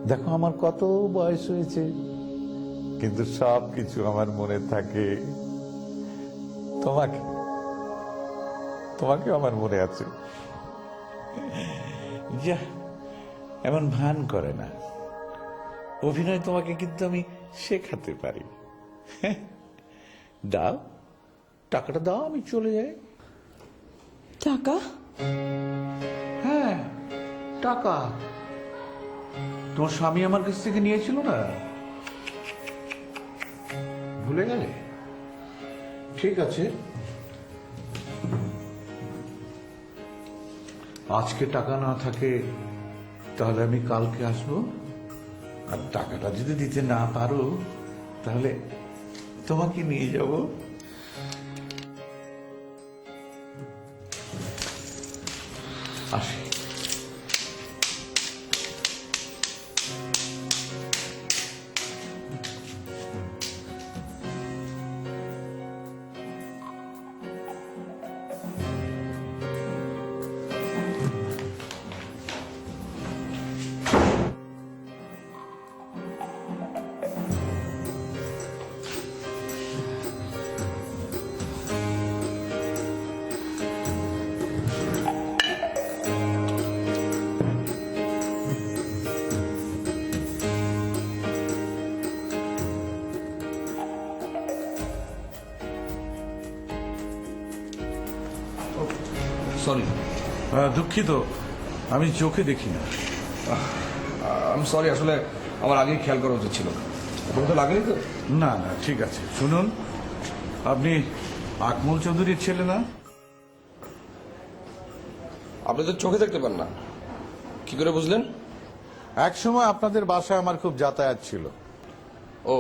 দেখো আমার কত বয়স হয়েছে, কিন্তু সব কিছু আমার মনে থাকে। তোমাকে তোমাকে আমার মনে আছে। যা, এমন ভান করে না। অভিনয় তোমাকে কিন্তু আমি শেখাতে পারি। দাও, টাকাটা দাও, আমি চলে যাই। টাকা? হ্যাঁ, টাকা তোমার স্বামী আমার কাছ থেকে নিয়েছিল না, ভুলে গেলে? ঠিক আছে, আজকে টাকা না থাকে তাহলে আমি কালকে আসবো, আর টাকাটা যদি দিতে না পারো তাহলে তোমাকে নিয়ে যাব। আসি। সরি। দুঃখিত, আমি চোখে দেখি না। আমি সরি, আসলে আমার আগেই খেয়াল করা উচিত ছিল। আপনার তো লাগেনি তো? না না, ঠিক আছে। শুনুন, আপনি আকমল চৌধুরীর ছেলে না? আপনি তো চোখে দেখতে পান না, কি করে বুঝলেন? এক সময় আপনাদের বাসায় আমার খুব যাতায়াত ছিল। ও,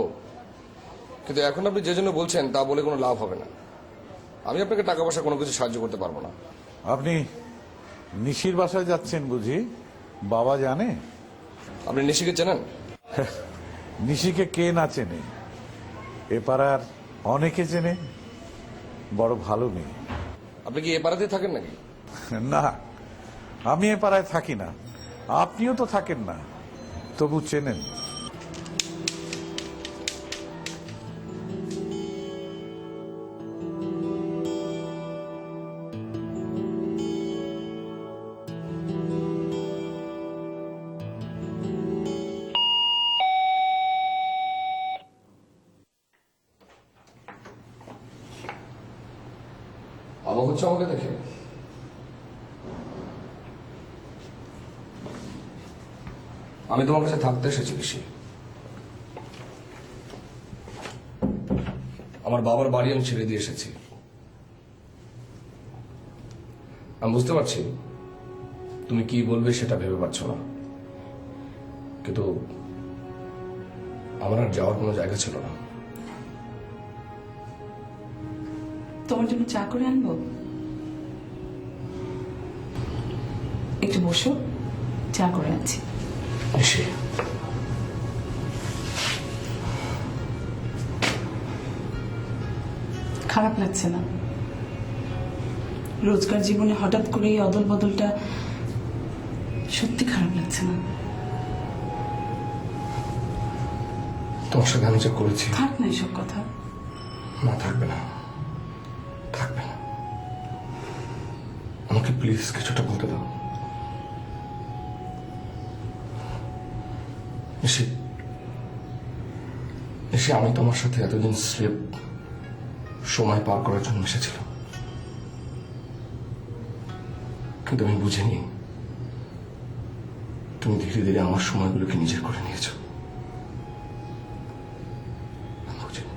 কিন্তু এখন আপনি যে জন্য বলছেন তা বলে কোনো লাভ হবে না। আমি আপনাকে টাকা পয়সা কোনো কিছু সাহায্য করতে পারবো না। আপনি নিশির বাসায় যাচ্ছেন বুঝি? বাবা জানে? আপনি নিশিকে চেনেন? নিশিকে কে না চেনে? এ পাড়ার অনেকে চেনে, বড় ভালো মেয়ে। আপনি কি এ পাড়াতেই থাকেন নাকি? না, আমি এ পাড়ায় থাকি না, আপনিও তো থাকেন না, তবু চেনেন। অবাক হচ্ছে আমাকে দেখে? আমি তোমার কাছে থাকতে এসেছি বেশি। আমার বাবার বাড়ি আমি ছেড়ে দিয়ে এসেছি। আমি বুঝতে পারছি তুমি কি বলবে সেটা ভেবে পাচ্ছ না, কিন্তু আমার আর যাওয়ার কোনো জায়গা ছিল না। তোমার জন্য চা করে আনবো? একটু বসো, চা করে আনছি। নিশি, খারাপ লাগছে না? রোজকার জীবনে হঠাৎ করে এই অদল বদলটা সত্যি খারাপ লাগছে না? তোমার সাথে আমি যা করেছি। থাক না এসব কথা। না, থাকবে না, থাকবে না। আমাকে প্লিজ কিছুটা বলতে দাও। নিশি, নিশি, আমি তোমার সাথে এতদিন স্রেফ সময় পার করার জন্য এসেছিলাম, কিন্তু আমি বুঝিনি তুমি ধীরে ধীরে আমার সময়গুলোকে নিজের করে নিয়েছো। আমি বুঝিনি।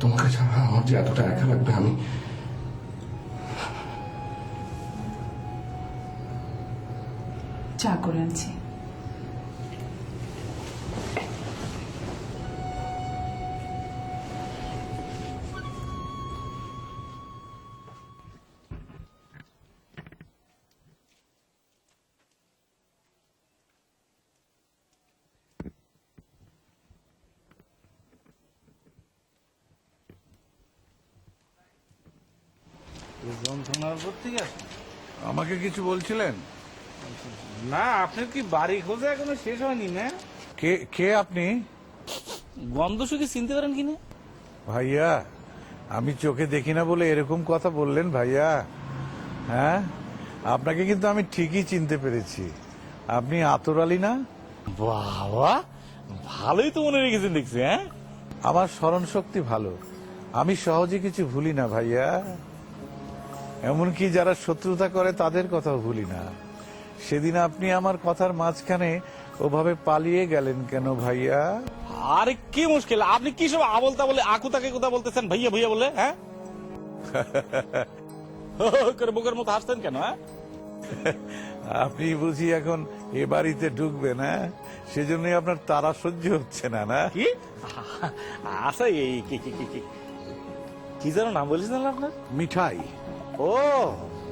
তোমাকে ছাড়া আমার যে এতটা একা লাগবে, আমি চা করে আনছি। যন্ত্রণার উপর থেকে আছে আমাকে কিছু বলছিলেন? না, আপনার কি বাড়ি খোঁজা এখনো শেষ হয়নি না? কে কে আপনি? গন্ধ শুকে চিনতে পারেন কিনা? ভাইয়া, আমি চোখে দেখি না বলে এরকম কথা বললেন ভাইয়া? হ্যাঁ, আপনাকে কিন্তু আমি ঠিকই চিনতে পেরেছি। আপনি আতর আলী না? বাবা, ভালোই তো মনে রেখেছেন দেখছি। হ্যাঁ, আমার স্মরণ শক্তি ভালো, আমি সহজে কিছু ভুলি না ভাইয়া। এমনকি যারা শত্রুতা করে তাদের কথাও ভুলি না। সেদিন আপনি আমার কথার মাঝখানে ওভাবে পালিয়ে গেলেন কেন ভাইয়া? আরে কি মুশকিল, আপনি কি সব আবল তাবলে আকু তাকে কথা বলতেছেন ভাইয়া ভাইয়া বলে? হ্যাঁ, করে বুকের মতো হাসতেন কেন? হ্যাঁ, আপনি বুঝি এখন এ বাড়িতে ঢুকবেন? হ্যাঁ, সেজন্যই আপনার তারা সহ্য হচ্ছে না, না? কি আচ্ছা, এই কি যেন নাম বলেছিলেন আপনার? মিঠাই। ও,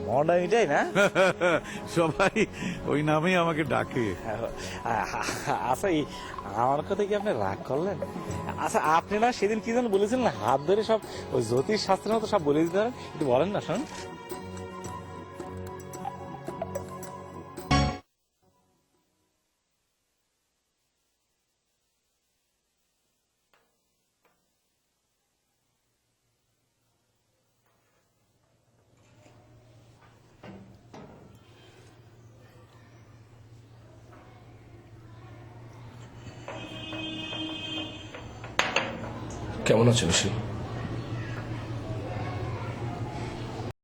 মডার্ন এটাই না? সবাই ওই নামেই আমাকে ডাকে। আচ্ছা, আমার কথা কি আপনি রাগ করলেন? আচ্ছা, আপনি না সেদিন কি যেন বলেছিলেন হাত ধরে সব ওই জ্যোতিষ শাস্ত্রের মতো সব বলে দিতে পারেন, একটু বলেন না শোন। কেমন আছেন শিল?